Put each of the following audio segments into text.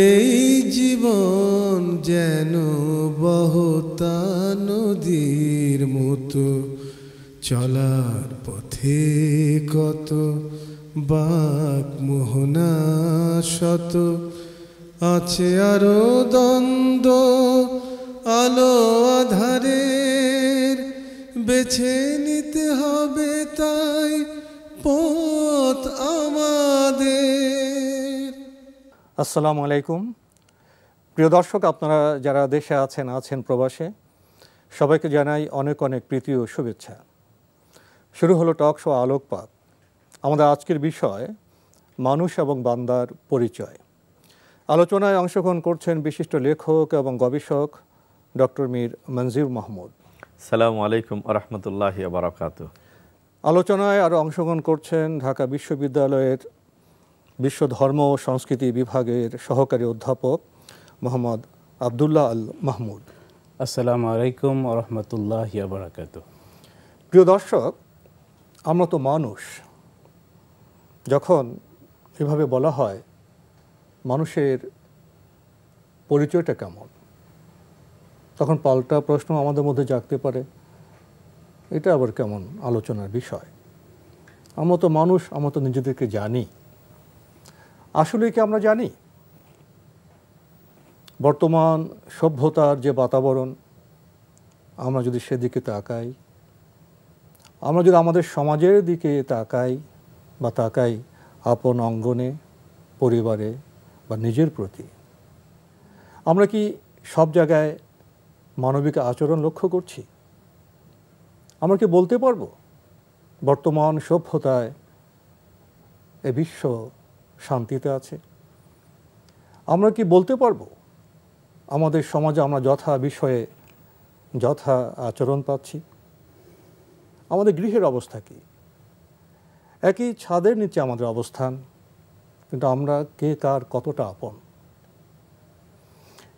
এই জীবন যেন বহতা নদীর মতো, চলার পথে কত বাক মোহনা শত, আছে আরো দ্বন্দ্ব আলো আধারের, বেছে নিতে হবে তাই পথ আমাদের। আসসালামু আলাইকুম প্রিয় দর্শক, আপনারা যারা দেশে আছেন প্রবাসে, সবাইকে জানাই অনেক অনেক প্রীতি ও শুভেচ্ছা। শুরু হলো টক শো আলোকপাত। আমাদের আজকের বিষয় মানুষ এবং বান্দার পরিচয়। আলোচনায় অংশগ্রহণ করছেন বিশিষ্ট লেখক এবং গবেষক ডক্টর মীর মনজির মাহমুদ। আসসালামু আলাইকুম রহমতুল্লাহি ওয়া বারাকাতুহু। আলোচনায় আরও অংশগ্রহণ করছেন ঢাকা বিশ্ববিদ্যালয়ের বিশ্ব ধর্ম ও সংস্কৃতি বিভাগের সহকারী অধ্যাপক মোহাম্মদ আবদুল্লাহ আল মাহমুদ। আসসালামু আলাইকুম রহমতুল্লাহি ওয়া বারাকাতুহু। প্রিয় দর্শক, আমরা তো মানুষ। যখন এভাবে বলা হয় মানুষের পরিচয়টা কেমন, তখন পাল্টা প্রশ্ন আমাদের মধ্যে জাগতে পারে, এটা আবার কেমন আলোচনার বিষয়। আমরা তো মানুষ, আমরা তো নিজেদেরকে জানি। আসলে কি আমরা জানি? বর্তমান সভ্যতার যে বাতাবরণ, আমরা যদি সেদিকে তাকাই, আমরা যদি আমাদের সমাজের দিকে তাকাই আপন অঙ্গনে, পরিবারে বা নিজের প্রতি, আমরা কি সব জায়গায় মানবিক আচরণ লক্ষ্য করছি? আমরা কি বলতে পারবো বর্তমান সভ্যতায় এ বিশ্ব শান্তিতে আছে? আমরা কি বলতে পারবো আমাদের সমাজে আমরা যথা বিষয়ে যথা আচরণ পাচ্ছি? আমাদের গৃহের অবস্থা কি? একই ছাদের নিচে আমাদের অবস্থান, কিন্তু আমরা কে কার কতটা আপন?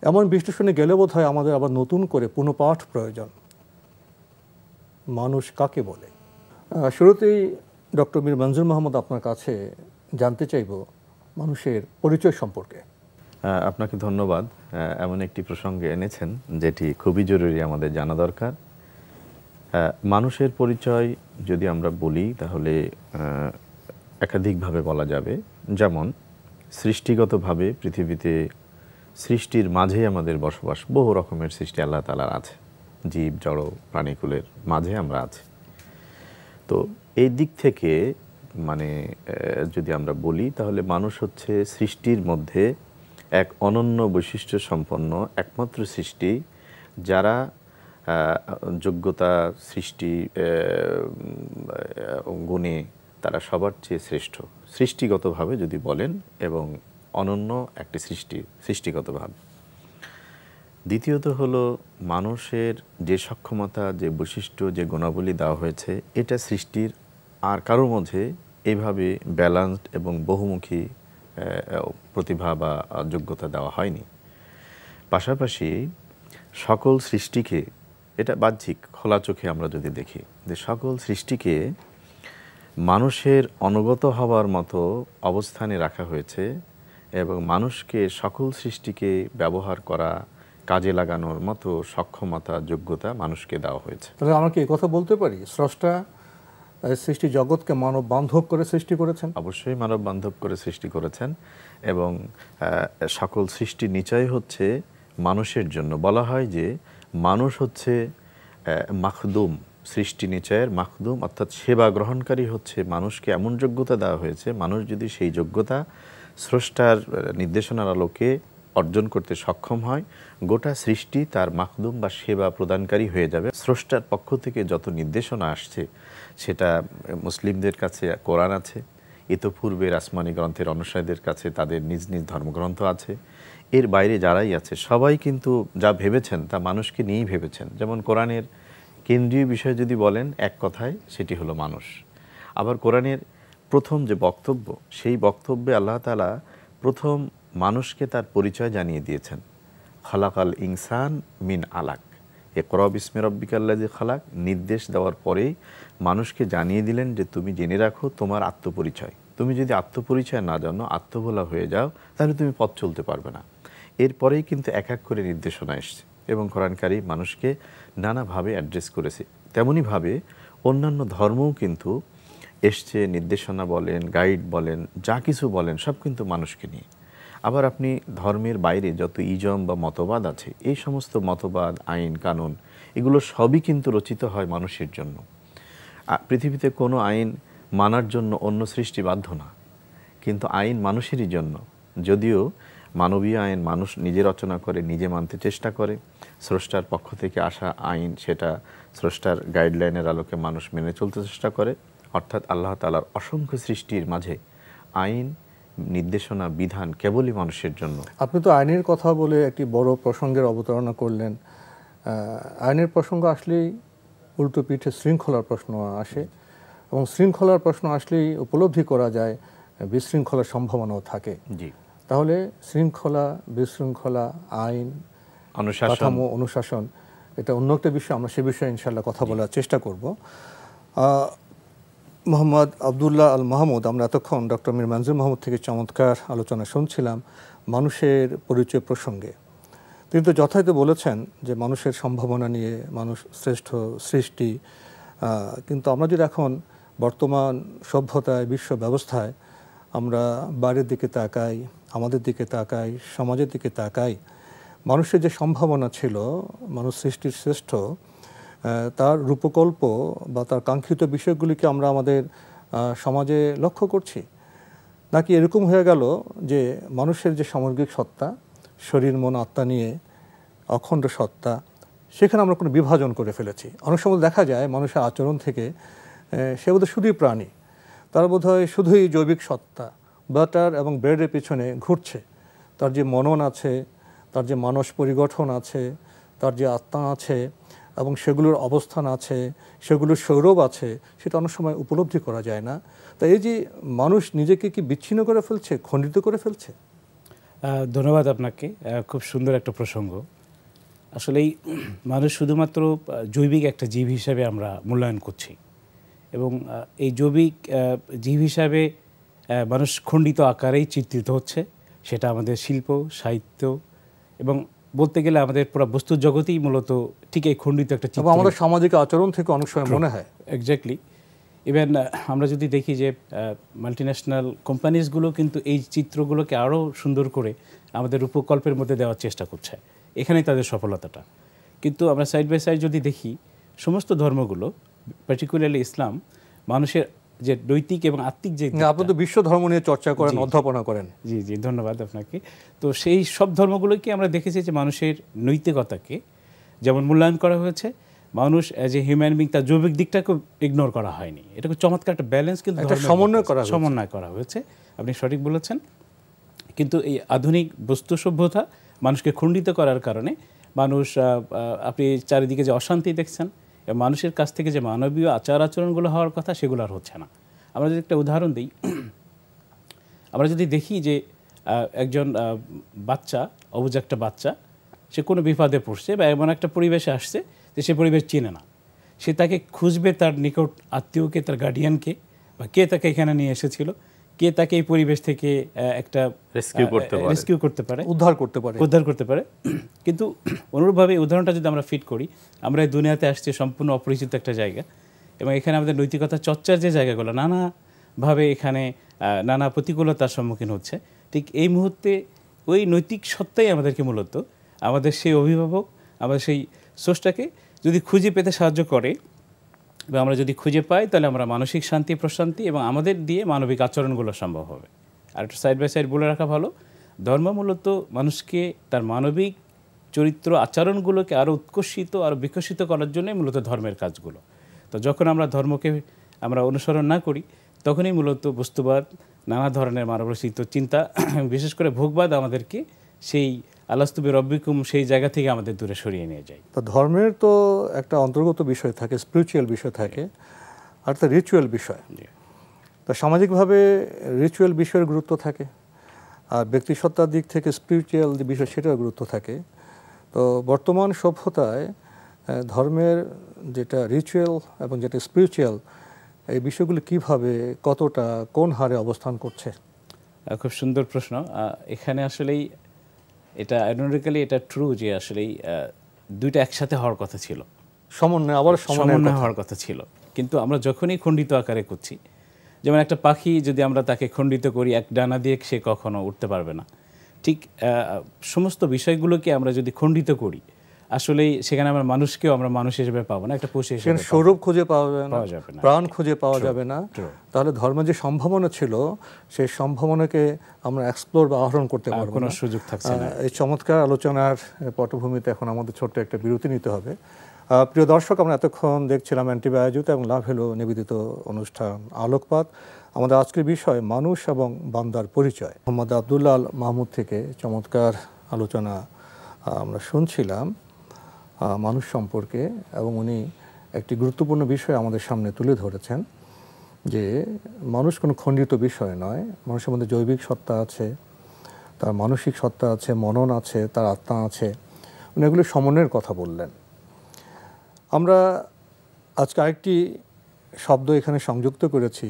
এমন বিশ্লেষণে গেলে বোধ হয় আমাদের আবার নতুন করে পুনঃপাঠ প্রয়োজন। মানুষ কাকে বলে? শুরুতেই ডক্টর মীর মনজুর মাহমুদ, আপনার কাছে জানতে চাইব মানুষের পরিচয় সম্পর্কে। আপনাকে ধন্যবাদ। এমন একটি প্রসঙ্গে এনেছেন যেটি খুবই জরুরি, আমাদের জানা দরকার। মানুষের পরিচয় যদি আমরা বলি তাহলে একাধিকভাবে বলা যাবে। যেমন সৃষ্টিগতভাবে পৃথিবীতে সৃষ্টির মাঝে আমাদের বসবাস, বহু রকমের সৃষ্টি আল্লাহ তাআলার আছে, জীব জড় প্রাণীকুলের মাঝে আমরা আছি। তো এই দিক থেকে যদি আমরা বলি তাহলে মানুষ হচ্ছে সৃষ্টির মধ্যে এক অনন্য বৈশিষ্ট্য সম্পন্ন একমাত্র সৃষ্টি, যারা যোগ্যতা সৃষ্টি গুণে তারা সবার চেয়ে শ্রেষ্ঠ, সৃষ্টিগতভাবে যদি বলেন, এবং অনন্য একটি সৃষ্টিগতভাবে। দ্বিতীয়ত হলো মানুষের যে সক্ষমতা, যে বৈশিষ্ট্য, যে গুণাবলী দেওয়া হয়েছে, এটা সৃষ্টির আর কারোর মধ্যে এইভাবে ব্যালান্সড এবং বহুমুখী প্রতিভা বা যোগ্যতা দেওয়া হয়নি। পাশাপাশি সকল সৃষ্টিকে, এটা বাহ্যিক খোলা চোখে আমরা যদি দেখি, যে সকল সৃষ্টিকে মানুষের অনুগত হওয়ার মতো অবস্থানে রাখা হয়েছে, এবং মানুষকে সকল সৃষ্টিকে ব্যবহার করা, কাজে লাগানোর মতো সক্ষমতা, যোগ্যতা মানুষকে দেওয়া হয়েছে। তাহলে আমরা কি কথা বলতে পারি স্রষ্টা সৃষ্টি জগৎকে মানব বান্ধব করে সৃষ্টি করেছেন? অবশ্যই মানব বান্ধব করে সৃষ্টি করেছেন, এবং সকল সৃষ্টি নিচয় হচ্ছে মানুষের জন্য। বলা হয় যে মানুষ হচ্ছে মাখদুম, সৃষ্টি নিচয়ের মাখদুম, অর্থাৎ সেবা গ্রহণকারী হচ্ছে মানুষকে এমন যোগ্যতা দেওয়া হয়েছে, মানুষ যদি সেই যোগ্যতা স্রষ্টার নির্দেশনার আলোকে অর্জন করতে সক্ষম হয়, গোটা সৃষ্টি তার মাখদুম বা সেবা প্রদানকারী হয়ে যাবে। স্রষ্টার পক্ষ থেকে যত নির্দেশনা আসছে, সেটা মুসলিমদের কাছে কোরআন আছে, ইতোপূর্বের আসমানি গ্রন্থের অনুসারীদের কাছে তাদের নিজ নিজ ধর্মগ্রন্থ আছে, এর বাইরে যারাই আছে সবাই কিন্তু যা ভেবেছেন তা মানুষকে নিয়েই ভেবেছেন। যেমন কোরআনের কেন্দ্রীয় বিষয় যদি বলেন এক কথায়, সেটি হলো মানুষ। আবার কোরআনের প্রথম যে বক্তব্য, সেই বক্তব্যে আল্লাহ তাআলা প্রথম মানুষকে তার পরিচয় জানিয়ে দিয়েছেন। খালাকাল ইনসান মিন আলাক, ইকরা বিসমি রাব্বিকাল্লাযী খালাক, নির্দেশ দেওয়ার পরেই মানুষকে জানিয়ে দিলেন যে তুমি জেনে রাখো তোমার আত্মপরিচয়, তুমি যদি আত্মপরিচয় না জানো, আত্মভোলা হয়ে যাও, তাহলে তুমি পথ চলতে পারবে না। এরপরেই কিন্তু এক এক করে নির্দেশনা এসছে এবং কোরআন কারীম মানুষকে নানাভাবে অ্যাড্রেস করেছে। তেমনইভাবে অন্যান্য ধর্মও কিন্তু এসছে, নির্দেশনা বলেন, গাইড বলেন, যা কিছু বলেন সব কিন্তু মানুষকে নিয়ে। আবার আপনি ধর্মের বাইরে যত ইজম বা মতবাদ আছে, এই সমস্ত মতবাদ, আইন কানুন, এগুলো সবই কিন্তু রচিত হয় মানুষের জন্য। পৃথিবীতে কোনো আইন মানার জন্য অন্য সৃষ্টি বাধ্য না, কিন্তু আইন মানুষেরই জন্য। যদিও মানবীয় আইন মানুষ নিজে রচনা করে, নিজে মানতে চেষ্টা করে, স্রষ্টার পক্ষ থেকে আসা আইন সেটা স্রষ্টার গাইডলাইনের আলোকে মানুষ মেনে চলতে চেষ্টা করে। অর্থাৎ আল্লাহ তাআলার অসংখ্য সৃষ্টির মাঝে আইন, নির্দেশনা, বিধান কেবলই মানুষের জন্য। আপনি তো আইনের কথা বলে একটি বড় প্রসঙ্গের অবতারণা করলেন। আইনের প্রসঙ্গ আসলেই উল্টো পিঠে শৃঙ্খলার প্রশ্ন আসে, এবং শৃঙ্খলার প্রশ্ন আসলেই উপলব্ধি করা যায় বিশৃঙ্খলার সম্ভাবনাও থাকে। জি। তাহলে শৃঙ্খলা, বিশৃঙ্খলা, আইন, কাঠামো, অনুশাসন, এটা অন্য একটা বিষয়, আমরা সে বিষয়ে ইনশাআল্লাহ কথা বলার চেষ্টা করব। মোহাম্মদ আবদুল্লাহ আল মাহমুদ, আমরা এতক্ষণ ডক্টর মীর মনজুর মাহমুদ থেকে চমৎকার আলোচনা শুনছিলাম মানুষের পরিচয় প্রসঙ্গে। তিনি তো যথাযথ বলেছেন যে মানুষের সম্ভাবনা নিয়ে মানুষ শ্রেষ্ঠ সৃষ্টি, কিন্তু আমরা যদি এখন বর্তমান সভ্যতায়, বিশ্ব ব্যবস্থায় আমরা বাইরের দিকে তাকাই, আমাদের দিকে তাকাই, সমাজের দিকে তাকাই, মানুষের যে সম্ভাবনা ছিল, মানুষ সৃষ্টির শ্রেষ্ঠ, তার রূপকল্প বা তার কাঙ্ক্ষিত বিষয়গুলিকে আমরা আমাদের সমাজে লক্ষ্য করছি, নাকি এরকম হয়ে গেল যে মানুষের যে সামগ্রিক সত্তা, শরীর মন আত্মা নিয়ে অখণ্ড সত্তা, সেখানে আমরা কোনো বিভাজন করে ফেলেছি। অনেক সময় দেখা যায় মানুষের আচরণ থেকে সে বোধহয় শুধুই প্রাণী, তার বোধহয় শুধুই জৈবিক সত্তা, বাটার এবং ব্রেডের পিছনে ঘুরছে। তার যে মনন আছে, তার যে মানস পরিগঠন আছে, তার যে আত্মা আছে এবং সেগুলোর অবস্থান আছে, সেগুলোর সৌরভ আছে, সেটা অনেক সময় উপলব্ধি করা যায় না। তাই এই যে মানুষ নিজেকে কি বিচ্ছিন্ন করে ফেলছে, খণ্ডিত করে ফেলছে? ধন্যবাদ আপনাকে, খুব সুন্দর একটা প্রসঙ্গ। আসলেই মানুষ শুধুমাত্র জৈবিক একটা জীব হিসাবে আমরা মূল্যায়ন করছি, এবং এই জৈবিক জীব হিসাবে মানুষ খণ্ডিত আকারেই চিত্রিত হচ্ছে। সেটা আমাদের শিল্প, সাহিত্য এবং বলতে গেলে আমাদের পুরো বস্তু জগতেই মূলত ঠিক এই খণ্ডিত একটা চিত্র আমাদের সামাজিক আচরণ থেকে অনেক সময় মনে হয়। এক্স্যাক্টলি। ইভেন আমরা যদি দেখি যে মাল্টিন্যাশনাল কোম্পানিজগুলো কিন্তু এই চিত্রগুলোকে আরও সুন্দর করে আমাদের রূপকল্পের মধ্যে দেওয়ার চেষ্টা করছে, এখানেই তাদের সফলতাটা। কিন্তু আমরা সাইড বাই সাইড যদি দেখি, সমস্ত ধর্মগুলো, পার্টিকুলারলি ইসলাম, মানুষের যে নৈতিক এবং আত্মিক যে, আপনি তো বিশ্ব ধর্ম নিয়ে চর্চা করেন, অধ্যাপনা করেন। জি জি, ধন্যবাদ আপনাকে। তো সেই সব ধর্মগুলোকে আমরা দেখেছি যে মানুষের নৈতিকতাকে যেমন মূল্যায়ন করা হয়েছে, মানুষ অ্যাজ এ হিউম্যান বিং তার জৈবিক দিকটাকে ইগনোর করা হয়নি। এটা খুব চমৎকার একটা ব্যালেন্স কিন্তু সমন্বয় করা হয়েছে। আপনি সঠিক বলেছেন। কিন্তু এই আধুনিক বস্তু সভ্যতা মানুষকে খণ্ডিত করার কারণে মানুষ, আপনি চারিদিকে যে অশান্তি দেখছেন, মানুষের কাছ থেকে যে মানবীয় আচার আচরণগুলো হওয়ার কথা, সেগুলো আর হচ্ছে না। আমরা যদি একটা উদাহরণ দিই, আমরা যদি দেখি যে একজন বাচ্চা, অবুঝ একটা বাচ্চা, সে কোনো বিপদে পড়ছে বা এমন একটা পরিবেশে আসছে যে সে পরিবেশ চেনে না, সে তাকে খুঁজবে তার নিকট আত্মীয়কে, তার গার্ডিয়ানকে, বা কে তাকে এখানে নিয়ে এসেছিল, কে তাকে এই পরিবেশ থেকে একটা রেস্কিউ করতে পারে, উদ্ধার করতে পারে। কিন্তু অনুরূপভাবে উদাহরণটা যদি আমরা ফিট করি, আমরা এই দুনিয়াতে আসছি সম্পূর্ণ অপরিচিত একটা জায়গা, এবং এখানে আমাদের নৈতিকতা চর্চার যে জায়গাগুলো নানাভাবে এখানে নানা প্রতিকূলতার সম্মুখীন হচ্ছে। ঠিক এই মুহূর্তে ওই নৈতিক সত্তাই আমাদেরকে মূলত আমাদের সেই অভিভাবক, আমাদের সেই স্রষ্টাকে যদি খুঁজে পেতে সাহায্য করে, এবং আমরা যদি খুঁজে পাই, তাহলে আমরা মানসিক শান্তি, প্রশান্তি এবং আমাদের দিয়ে মানবিক আচরণগুলো সম্ভব হবে। আর একটু সাইড বাই সাইড বলে রাখা ভালো, ধর্ম মূলত মানুষকে তার মানবিক চরিত্র, আচরণগুলোকে আরও উৎকর্ষিত, আরও বিকশিত করার জন্যই মূলত ধর্মের কাজগুলো। তো যখন আমরা ধর্মকে আমরা অনুসরণ না করি, তখনই মূলত বস্তুবাদ, নানা ধরনের মানবরচিত চিন্তা, বিশেষ করে ভোগবাদ আমাদেরকে সেই আলাস্তু বিরব্বিকুম সেই জায়গা থেকে আমাদের দূরে সরিয়ে নিয়ে যায়। তো ধর্মের তো একটা অন্তর্গত বিষয় থাকে, স্পিরিচুয়াল বিষয় থাকে, আর একটা রিচুয়াল বিষয়। তো সামাজিকভাবে রিচুয়াল বিষয়ের গুরুত্ব থাকে, আর ব্যক্তিসত্তার দিক থেকে স্পিরিচুয়াল যে বিষয় সেটার গুরুত্ব থাকে। তো বর্তমান সভ্যতায় ধর্মের যেটা রিচুয়াল এবং যেটা স্পিরিচুয়াল, এই বিষয়গুলো কিভাবে, কতটা, কোন হারে অবস্থান করছে? খুব সুন্দর প্রশ্ন। এখানে আসলেই এটা আইরনিক্যালি এটা ট্রু যে আসলেই দুইটা একসাথে হওয়ার কথা ছিল, সমন্বয়, আবার সমন্বয় হওয়ার কথা ছিল, কিন্তু আমরা যখনই খণ্ডিত আকারে করছি, যেমন একটা পাখি যদি আমরা তাকে খণ্ডিত করি এক ডানা দিয়ে সে কখনো উঠতে পারবে না, ঠিক সমস্ত বিষয়গুলোকে আমরা যদি খণ্ডিত করি আসলেই সেখানে আমরা মানুষকেও আমরা মানুষ হিসেবে পাবো না, একটা পশু হিসেবে স্বরূপ খুঁজে পাওয়া যাবে না, প্রাণ খুঁজে পাওয়া যাবে না। তাহলে ধর্মের যে সম্ভাবনা ছিল সেই সম্ভাবনাকে আমরা এক্সপ্লোর বা আহরণ করতে পারবো না, কোনো সুযোগ থাকছে না। এই চমৎকার আলোচনার পটভূমিতে এখন আমাদের ছোট্ট একটা বিরতি নিতে হবে। প্রিয় দর্শক, আমরা এতক্ষণ দেখছিলাম এনটিভি আয়োজিত এবং লাভ হলো নিবেদিত অনুষ্ঠান আলোকপাত। আমাদের আজকের বিষয় মানুষ এবং বান্দার পরিচয়। মোহাম্মদ আবদুল্লাহ আল মাহমুদ থেকে চমৎকার আলোচনা আমরা শুনছিলাম মানুষ সম্পর্কে, এবং উনি একটি গুরুত্বপূর্ণ বিষয় আমাদের সামনে তুলে ধরেছেন যে মানুষ কোনো খণ্ডিত বিষয় নয়, মানুষের মধ্যে জৈবিক সত্তা আছে, তার মানসিক সত্তা আছে, মনন আছে, তার আত্মা আছে। উনি এগুলো সমন্বয়ের কথা বললেন। আমরা আজকে আরেকটি শব্দ এখানে সংযুক্ত করেছি,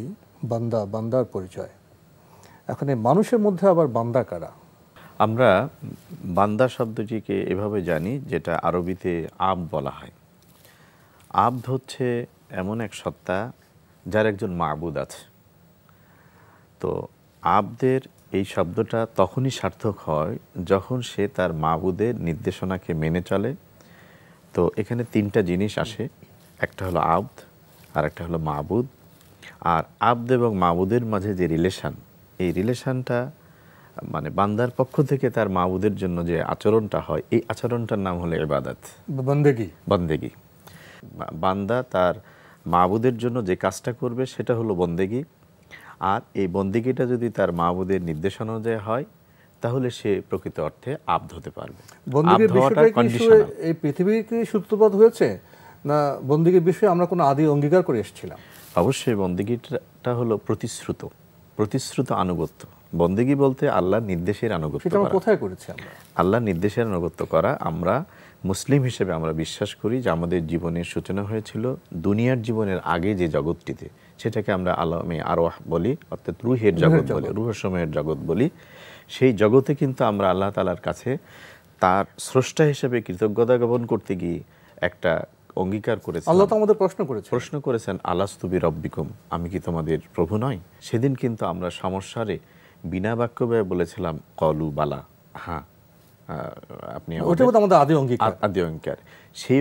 বান্দা, বান্দার পরিচয়। এখন এই মানুষের মধ্যে আবার বান্দা কারা? আমরা বান্দা শব্দটিকে এভাবে জানি, যেটা আরবিতে আবদ বলা হয়। আবদ হচ্ছে এমন এক সত্তা যার একজন মাবুদ আছে। তো আবদের এই শব্দটা তখনই সার্থক হয় যখন সে তার মাবুদের নির্দেশনাকে মেনে চলে। তো এখানে তিনটা জিনিস আসে, একটা হলো আবদ, আর একটা হলো মাবুদ। আর আবদ এবং মাবুদের মাঝে যে রিলেশন, এই রিলেশনটা মানে বান্দার পক্ষ থেকে তার মাবুদের জন্য যে আচরণটা হয়, এই আচরণটার নাম হলো ইবাদত, বন্দেগি। বান্দা তার মাবুদের জন্য যে কাজটা করবে সেটা হলো বন্দেগি। আর এই বন্দেগিটা যদি তার মাবুদের নির্দেশনা অনুযায়ী হয় তাহলে সে প্রকৃত অর্থে আবদ হতে পারবে। বন্দেগির বিষয়টা কি এই পৃথিবীর কি সূত্রপাত হয়েছে, না বন্দেগির বিষয়ে আমরা কোনো আদি অঙ্গীকার করে এসেছিলাম? অবশ্যই বন্দেগিটা হলো প্রতিশ্রুত আনুগত্য। বন্দেগি বলতে আল্লাহর নির্দেশের আনুগত্য করা। কোথায় করেছি আমরা আল্লাহর নির্দেশের আনুগত্য করা? আমরা মুসলিম হিসেবে আমরা বিশ্বাস করি যে আমাদের জীবনের সূচনা হয়েছিল দুনিয়ার জীবনের আগে যে জগৎটিতে, সেটাকে আমরা আলামে আরওয়াহ বলি, অর্থাৎ রুহের জগৎ বলি, রুহসমূহের জগৎ বলি। সেই জগতে কিন্তু আমরা আল্লাহ তাআলার কাছে তার স্রষ্টা হিসেবে কৃতজ্ঞতা জ্ঞাপন করতে গিয়ে একটা অঙ্গীকার করেছেন। আল্লাহ তো আমাদের প্রশ্ন করেছেন আলাস্তু বিরব্বিকুম, আমি কি তোমাদের প্রভু নয়? সেদিন কিন্তু আমরা সমস্যারে বিনা বাক্য ব্যয়ে বলেছিলাম কলু বালা, হ্যাঁ আপনি আমাদের আদি অঙ্গীকার। সেই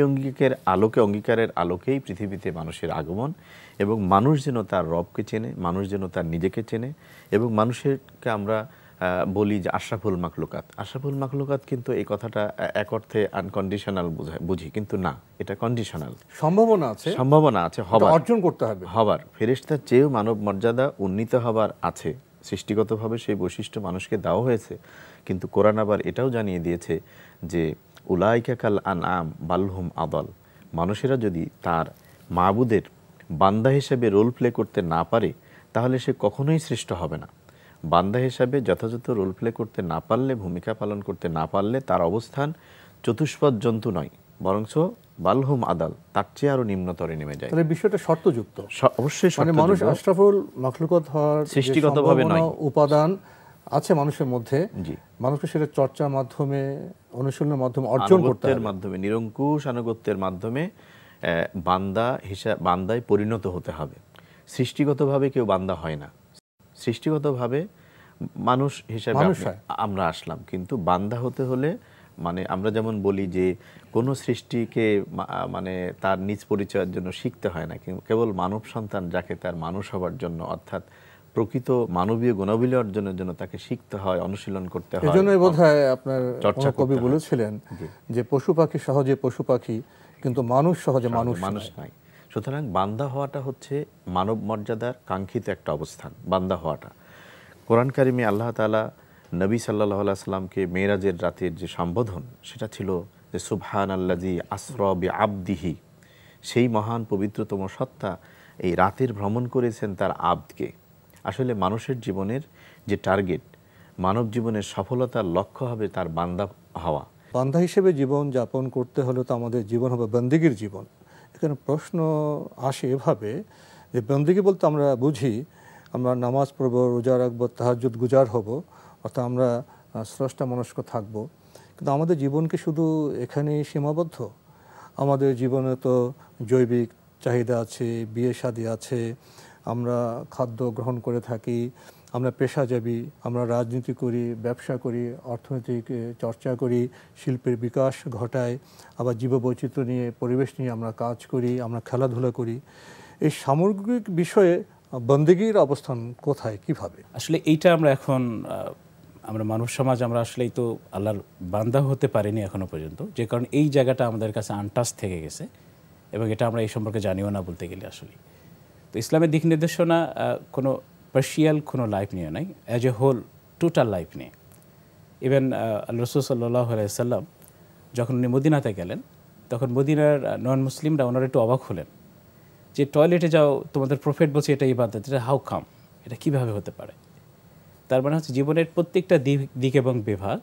অঙ্গীকারের আলোকেই পৃথিবীতে মানুষের আগমন, এবং মানুষ যেন তার রবকে চেনে, মানুষ যেন তার নিজেকে চেনে, এবং মানুষেরকে আমরা বলি যে আশরাফুল মাখলুকাত, কিন্তু এই কথাটা এক অর্থে আনকন্ডিশনাল বুঝি, কিন্তু না, এটা কন্ডিশনাল। সম্ভাবনা আছে অর্জন করতে হবে, হবার ফেরেশতার চেয়েও মানব মর্যাদা উন্নীত হবার আছে। সৃষ্টিগতভাবে সেই বৈশিষ্ট্য মানুষকে দেওয়া হয়েছে, কিন্তু কোরআন আবার এটাও জানিয়ে দিয়েছে যে উলাইকা কাল আনআম বালহুম আদাল। মানুষেরা যদি তার মাবুদের বান্দা হিসেবে রোল প্লে করতে না পারে তাহলে সে কখনোই শ্রেষ্ঠ হবে না। বান্দা হিসাবে যথাযথ রোল প্লে করতে না পারলে, ভূমিকা পালন করতে না পারলে তার অবস্থান চতুষ্পদ জন্তু নয়, বরঞ্চ বালহুম আদাল, তার চেয়ে আরো নিম্নতরে নেমে যায়। তাহলে বিষয়টা শর্তযুক্ত, অবশ্যই শর্তযুক্ত। মানুষ আশরাফুল মাখলুকাত হওয়ার সৃষ্টিগতভাবে নয়, উপাদান আছে মানুষের মধ্যে। মানুষকে সেটা চর্চার মাধ্যমে, অনুশীলনের মাধ্যমে অর্জন করতে হবে, মাধ্যমে নিরঙ্কুশ আনুগত্যের মাধ্যমে বান্দায় পরিণত হতে হবে। সৃষ্টিগতভাবে কেউ বান্দা হয় না, সৃষ্টিগতভাবে মানুষ হিসেবে আমরা আসলাম, কিন্তু বান্দা হতে হলে মানে আমরা যেমন বলি যে কোনো সৃষ্টিকে মানে তার নিজ পরিচয়ের জন্য শিখতে হয় না, কেবল মানব সন্তান যাকে তার মানুষ হবার জন্য, অর্থাৎ প্রকৃত মানবীয় গুণাবলী অর্জনের জন্য তাকে শিখতে হয়, অনুশীলন করতে হয়। এজন্যই বোধহয় আপনার কবি বলেছিলেন যে পশু পাখি সহজে পশু পাখি, কিন্তু মানুষ সহজে মানুষ নাই। সুতরাং বান্দা হওয়াটা হচ্ছে মানব মর্যাদার কাঙ্ক্ষিত একটা অবস্থান। বান্দা হওয়াটা কোরআন কারিমে আল্লাহ তাআলা নবী সাল্লাল্লাহু আলাইহি ওয়াসাল্লামকে মেরাজের রাতের যে সম্বোধন, সেটা ছিল যে সুবহানাল্লাযী আসরা বিআবদিহি, সেই মহান পবিত্রতম সত্তা এই রাতের ভ্রমণ করেছেন তার আবদকে। আসলে মানুষের জীবনের যে টার্গেট, মানব জীবনের সফলতার লক্ষ্য হবে তার বান্দা হওয়া। বান্দা হিসেবে জীবন যাপন করতে হলে তো আমাদের জীবন হবে বন্দেগীর জীবন। এখানে প্রশ্ন আসে এভাবে যে বন্দেগী বলতে আমরা বুঝি আমরা নামাজ পড়বো, রোজা রাখবো, তাহাজ্জুদ গুজার হব, অর্থাৎ আমরা স্রষ্টা মনস্ক থাকবো। কিন্তু আমাদের জীবন কি শুধু এখানেই সীমাবদ্ধ? আমাদের জীবনে তো জৈবিক চাহিদা আছে, বিয়ে শাদী আছে, আমরা খাদ্য গ্রহণ করে থাকি, আমরা পেশাজীবী, আমরা রাজনীতি করি, ব্যবসা করি, অর্থনৈতিক চর্চা করি, শিল্পের বিকাশ ঘটাই, আবার জীববৈচিত্র্য নিয়ে, পরিবেশ নিয়ে আমরা কাজ করি, আমরা খেলাধুলা করি। এই সামগ্রিক বিষয়ে বন্দেগীর অবস্থান কোথায়, কিভাবে? আসলে এইটা আমরা এখন আমরা মানব সমাজ আমরা আসলেই তো আল্লাহর বান্দা হতে পারিনি এখনো পর্যন্ত, যে কারণে এই জায়গাটা আমাদের কাছে আনটাচ থেকে গেছে এবং এটা আমরা এই সম্পর্কে জানিও না বলতে গেলে। আসলে তো ইসলামের দিক নির্দেশনা কোনো পার্শিয়াল কোনো লাইফ নিয়ে নাই, as a whole total life নিয়ে। ইভেন আল্লাহ রাসূল সাল্লাল্লাহু আলাইহি সাল্লাম যখন উনি মদিনাতে গেলেন, তখন মদিনার নন মুসলিমরা ওনারা একটু অবাক হলেন যে টয়লেটে যাও, তোমাদের প্রফেট বলছে এটা ইবাদত, এটা হাউ কাম, এটা কীভাবে হতে পারে? তার মানে হচ্ছে জীবনের প্রত্যেকটা দিক এবং বিভাগ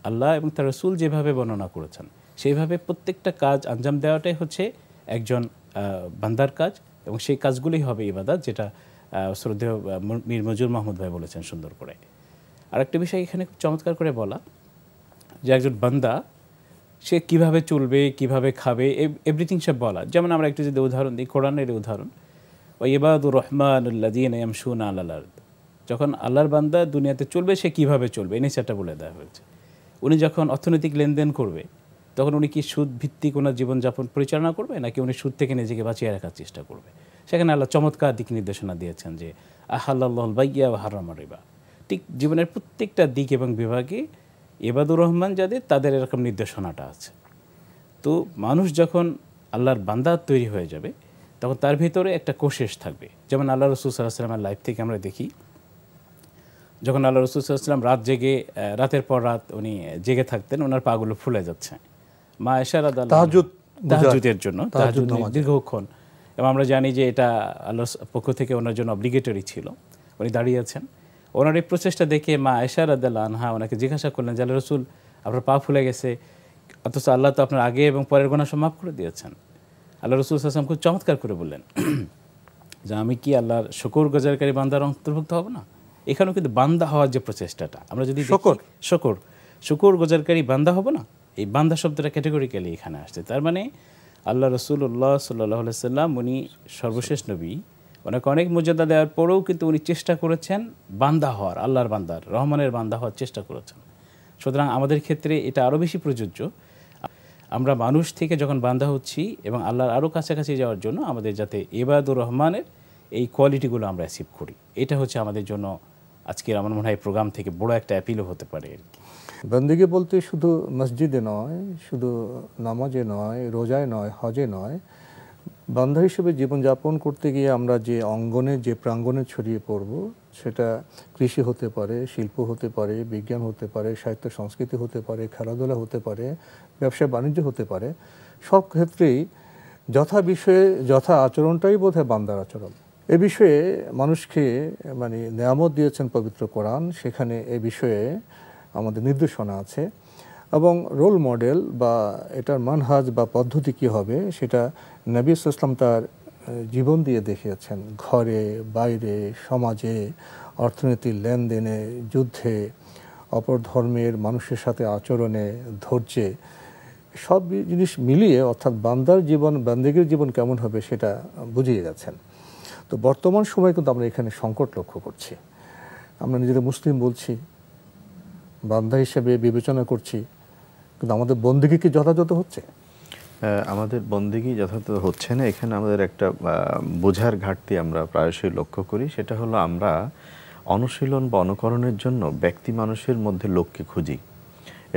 আল্লাহ এবং তার রাসূল যেভাবে বর্ণনা করেছেন সেইভাবে প্রত্যেকটা কাজ আঞ্জাম দেওয়াটাই হচ্ছে একজন বান্দার কাজ, এবং সেই কাজগুলোই হবে ইবাদত, যেটা শ্রদ্ধেয় মীর মঞ্জুর মাহমুদ ভাই বলেছেন সুন্দর করে। আরেকটা বিষয় এখানে চমৎকার করে বলা যে একজন বান্দা সে কিভাবে চলবে, কিভাবে খাবে, এভরিথিং সব বলা। যেমন আমরা একটু যদি উদাহরণ দিই, কোরআনের উদাহরণ, ও ইবাদুর রহমানুল্লাযীনা ইয়ামশুনা আলাল আরদ, যখন আল্লাহর বান্দা দুনিয়াতে চলবে সে কিভাবে চলবে এই নেচারটা বলে দেওয়া হয়েছে। উনি যখন অর্থনৈতিক লেনদেন করবে তখন উনি কি সুদ ভিত্তিক ওনার জীবনযাপন পরিচালনা করবে, নাকি উনি সুদ থেকে নিজেকে বাঁচিয়ে রাখার চেষ্টা করবে? সেখানে আল্লাহ চমৎকার দিক নির্দেশনা দিয়েছেন যে আহাল্লাহুল বাইয়া ওয়া হারামা রিবা। ঠিক জীবনের প্রত্যেকটা দিক এবং বিভাগে ইবাদুর রহমান যাদের, তাদের এরকম নির্দেশনাটা আছে। তো মানুষ যখন আল্লাহর বান্দা তৈরি হয়ে যাবে তখন তার ভিতরে একটা কোশেষ থাকবে। যেমন আল্লাহ রাসূল সাল্লাল্লাহু আলাইহি ওয়াসাল্লামের লাইফ থেকে আমরা দেখি, যখন আল্লাহ রাসূল সাল্লাল্লাহু আলাইহি ওয়াসাল্লাম রাত জেগে, রাতের পর রাত উনি জেগে থাকতেন, ওনার পাগুলো ফুলে যাচ্ছে, মা আয়েশা রাদিয়াল্লাহু আনহা তাহাজ্জুদের জন্য, তাহাজ্জুদ দীর্ঘক্ষণ, এবং আমরা জানি যে এটা আল্লাহর পক্ষ থেকে ওনার জন্য অব্লিগেটরি ছিল, উনি দাঁড়িয়ে আছেন। ওনার এই প্রচেষ্টা দেখে মা আয়েশা রাদিয়াল্লাহু আনহা ওনাকে জিজ্ঞাসা করলেন যে আল্লাহ রাসূল, আপনার পা ফুলে গেছে, অথচ আল্লাহ তো আপনার আগে এবং পরের গুনাহ সব মাফ করে দিয়েছেন। আল্লাহ রাসূল সাল্লাল্লাহু আলাইহি ওয়াসাল্লাম খুব চমৎকার করে বললেন যে আমি কি আল্লাহর শুকর গুজারকারী বান্দার অন্তর্ভুক্ত হব না? এখানেও কিন্তু বান্দা হওয়ার যে প্রচেষ্টাটা আমরা যদি শুকর গুজারকারী বান্দা হব না, এই বান্দা শব্দটা ক্যাটেগরিক্যালি এখানে আসছে। তার মানে আল্লাহ রাসূলুল্লাহ সাল্লাল্লাহু আলাইহি সাল্লাম উনি সর্বশেষ নবী, ওনাকে অনেক মর্যাদা দেওয়ার পরেও কিন্তু উনি চেষ্টা করেছেন বান্দা হওয়ার, আল্লাহর বান্দার, রহমানের বান্দা হওয়ার চেষ্টা করেছেন। সুতরাং আমাদের ক্ষেত্রে এটা আরও বেশি প্রযোজ্য। আমরা মানুষ থেকে যখন বান্দা হচ্ছি এবং আল্লাহর আরও কাছাকাছি যাওয়ার জন্য আমাদের যাতে ইবাদুর রহমানের এই কোয়ালিটিগুলো আমরা অ্যাচিভ করি, এটা হচ্ছে আমাদের জন্য আজকের আমার মনে হয় প্রোগ্রাম থেকে বড় একটা অ্যাপিলও হতে পারে আর কি। বন্দেগী বলতে শুধু মসজিদে নয়, শুধু নামাজে নয়, রোজায় নয়, হজে নয়, বান্দা হিসেবে জীবনযাপন করতে গিয়ে আমরা যে অঙ্গনে, যে প্রাঙ্গণে ছড়িয়ে পড়ব, সেটা কৃষি হতে পারে, শিল্প হতে পারে, বিজ্ঞান হতে পারে, সাহিত্য সংস্কৃতি হতে পারে, খেলাধুলা হতে পারে, ব্যবসা বাণিজ্য হতে পারে, সব ক্ষেত্রেই যথা বিষয়ে যথা আচরণটাই বোধহয় বান্দার আচরণ। এ বিষয়ে মানুষকে মানে নেয়ামত দিয়েছেন পবিত্র কোরআন, সেখানে এ বিষয়ে আমাদের নির্দেশনা আছে, এবং রোল মডেল বা এটার মানহাজ বা পদ্ধতি কী হবে সেটা নবী সাল্লাল্লাহু আলাইহি ওয়াসাল্লাম তার জীবন দিয়ে দেখিয়েছেন। ঘরে, বাইরে, সমাজে, অর্থনীতির লেনদেনে, যুদ্ধে, অপর ধর্মের মানুষের সাথে আচরণে, ধৈর্যে, সব জিনিস মিলিয়ে অর্থাৎ বান্দার জীবন, বান্দেগীর জীবন কেমন হবে সেটা বুঝিয়ে গেছেন। তো বর্তমান সময়ে কিন্তু আমরা এখানে সংকট লক্ষ্য করছি। আমরা নিজেদের মুসলিম বলছি, বান্দা হিসেবে বিবেচনা করছি, কিন্তু আমাদের বন্দেগী কি যথাযথ হচ্ছে? আমাদের বন্দেগী যথাযথ হচ্ছে না। এখানে আমাদের একটা বোঝার ঘাটতি আমরা প্রায়শই লক্ষ্য করি। সেটা হলো আমরা অনুশীলন বা অনুকরণের জন্য ব্যক্তি মানুষের মধ্যে লোককে খুঁজি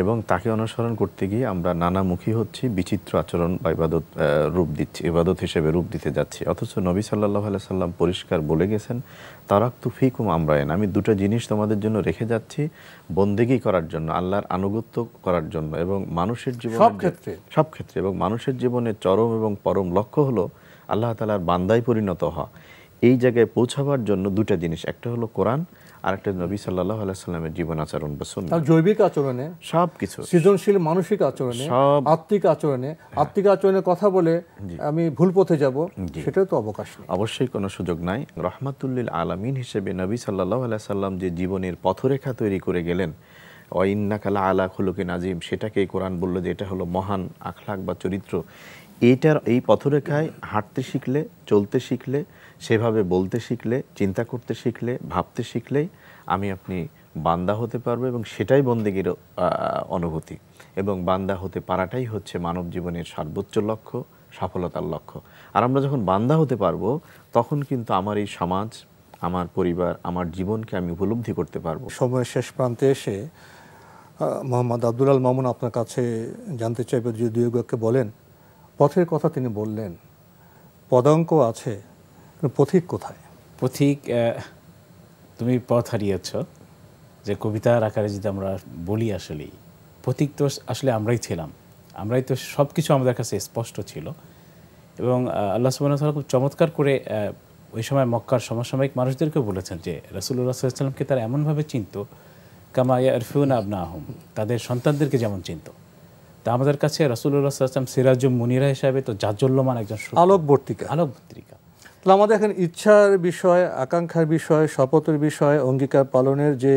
এবং তাকে অনুসরণ করতে গিয়ে আমরা নানামুখী হচ্ছি, বিচিত্র আচরণ বা ইবাদত রূপ দিচ্ছি, ইবাদত হিসেবে রূপ দিতে যাচ্ছি। অথচ নবী সাল্লাল্লাহু আলাইহি সাল্লাম পরিষ্কার বলে গেছেন, তারাকতু ফিকুম আমরায়ন, আমি দুটো জিনিস তোমাদের জন্য রেখে যাচ্ছি বন্দেগী করার জন্য, আল্লাহর আনুগত্য করার জন্য, এবং মানুষের জীবনে সব ক্ষেত্রে এবং মানুষের জীবনের চরম এবং পরম লক্ষ্য হলো আল্লাহ তাআলার বান্দায় পরিণত হওয়া। এই জায়গায় পৌঁছাবার জন্য দুটো জিনিস, একটা হলো কোরআন আরেকটা নবী সাল্লাল্লাহু আলাইহি সাল্লামের জীবন আচরণ বা সুন্নাহ, আর জৈবিক আচরণে, সব কিছু, সৃজনশীল মানসিক আচরণে, সব আত্মিক আচরণে, আত্মিক আচরণের কথা বলে আমি ভুল পথে যাব, সেটাও তো অবকাশ নেই। অবশ্যই কোনো সুযোগ নাই। রহমাতুল্লিল আলামিন হিসেবে নবী সাল্লাল্লাহু আলাইহি সাল্লাম যে জীবনের পথরেখা তৈরি করে গেলেন, ওয়া ইন্নাকা লা আলা খুলুকিন আযীম, সেটাকে কোরআন বলল যে এটা হলো মহান আখলাক বা চরিত্র। এই পথরেখায় হাঁটতে শিখলে, চলতে শিখলে, সেভাবে বলতে শিখলে, চিন্তা করতে শিখলে, ভাবতে শিখলেই আমি আপনি বান্দা হতে পারবো, এবং সেটাই বন্দেগীর অনুভূতি। এবং বান্দা হতে পারাটাই হচ্ছে মানব জীবনের সর্বোচ্চ লক্ষ্য, সফলতার লক্ষ্য। আর আমরা যখন বান্দা হতে পারবো, তখন কিন্তু আমার এই সমাজ, আমার পরিবার, আমার জীবনকে আমি উপলব্ধি করতে পারবো। সময়ের শেষ প্রান্তে এসে মোহাম্মদ আব্দুল আল মামুন আপনার কাছে জানতে চাইবে, যে দুই এককে বলেন, পথের কথা তিনি বললেন, পদাঙ্ক আছে, পথিক কোথায়? পথিক, তুমি পথ হারিয়েছ, যে কবিতার আকারে যদি আমরা বলি, আসলেই পথিক তো আসলে আমরাই ছিলাম। আমরাই তো সব কিছু আমাদের কাছে স্পষ্ট ছিল। এবং আল্লাহ সুবহানাহু ওয়া তাআলা খুব চমৎকার করে ওই সময় মক্কার সমসাময়িক মানুষদেরকে বলেছেন যে রাসূলুল্লাহ সাল্লাল্লাহু আলাইহি ওয়াসাল্লামকে তারা এমনভাবে চিনত, কামা ইয়ারফুনা আবনাহুম, তাদের সন্তানদেরকে যেমন চিনত। তা আমাদের কাছে রাসূলুল্লাহ সাল্লাল্লাহু আলাইহি ওয়াসাল্লাম সিরাজুম মুনিরা হিসাবে তো জাজ্জল্যমান একজন আলোকবর্তিকা। আলোকবর্তিকা। তাহলে আমাদের এখন ইচ্ছার বিষয়, আকাঙ্ক্ষার বিষয়, শপথের বিষয়, অঙ্গীকার পালনের যে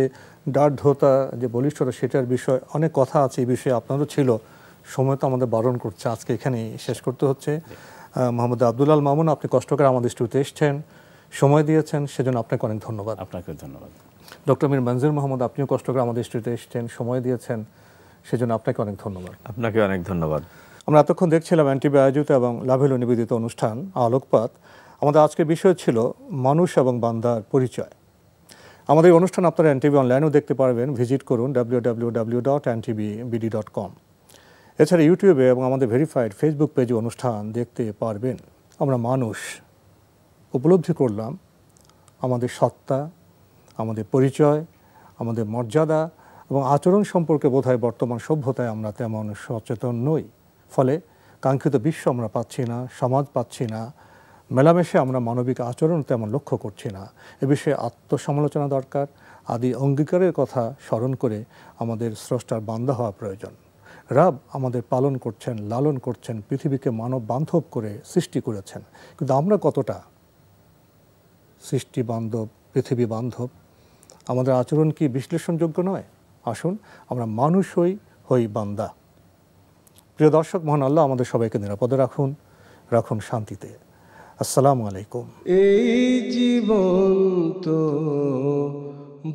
দার্ঢ্যতা, যে বলিষ্ঠতা, সেটার বিষয় অনেক কথা আছে। এই বিষয়ে আপনারও ছিল, সময় তো আমাদের বারণ করছে, আজকে এখানেই শেষ করতে হচ্ছে। মোহাম্মদ আব্দুল আল মামুন, আপনি কষ্ট করে আমাদের স্টুডিওতে এসেছেন, সময় দিয়েছেন, সেজন্য আপনাকে অনেক ধন্যবাদ। আপনাকে ধন্যবাদ। ডক্টর মীর মনজুর মোহাম্মদ, আপনিও কষ্ট করে আমাদের স্টুডিওতে এসেছেন, সময় দিয়েছেন, সেজন্য আপনাকে অনেক ধন্যবাদ। আপনাকে অনেক ধন্যবাদ। আমরা এতক্ষণ দেখছিলাম এনটিভি আয়োজিত এবং লাভেলো নিবেদিত অনুষ্ঠান আলোকপাত। আমাদের আজকের বিষয় ছিল মানুষ এবং বান্দার পরিচয়। আমাদের এই অনুষ্ঠান আপনারা এনটিভি অনলাইনেও দেখতে পারবেন, ভিজিট করুন www.ntvbd.com। এছাড়া ইউটিউবে এবং আমাদের ভেরিফাইড ফেসবুক পেজে অনুষ্ঠান দেখতে পারবেন। আমরা মানুষ উপলব্ধি করলাম, আমাদের সত্তা, আমাদের পরিচয়, আমাদের মর্যাদা এবং আচরণ সম্পর্কে বোধহয় বর্তমান সভ্যতায় আমরা তেমন সচেতন নই। ফলে কাঙ্ক্ষিত বিশ্ব আমরা পাচ্ছি না, সমাজ পাচ্ছি না, মেলামেশে আমরা মানবিক আচরণ তেমন লক্ষ্য করছি না। এ বিষয়ে আত্মসমালোচনা দরকার। আদি অঙ্গীকারের কথা স্মরণ করে আমাদের স্রষ্টার বান্দা হওয়া প্রয়োজন। রাব আমাদের পালন করছেন, লালন করছেন, পৃথিবীকে মানব বান্ধব করে সৃষ্টি করেছেন, কিন্তু আমরা কতটা সৃষ্টি বান্ধব, পৃথিবী বান্ধব? আমাদের আচরণ কি বিশ্লেষণযোগ্য নয়? আসুন আমরা মানুষ হই বান্দা। প্রিয় দর্শক, মহান আল্লাহ আমাদের সবাইকে নিরাপদে রাখুন, রাখুন শান্তিতে। আসসালামু আলাইকুম। এই জীবন তো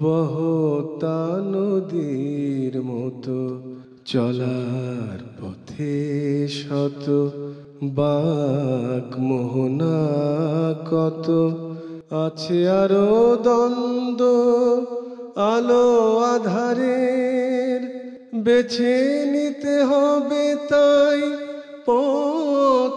বহতা নদীর মতো, চলার পথে শত বাঁক মোহনা কত, আছে আরো দ্বন্দ্ব আলো আধারের, বেছে নিতে হবে তাই পথ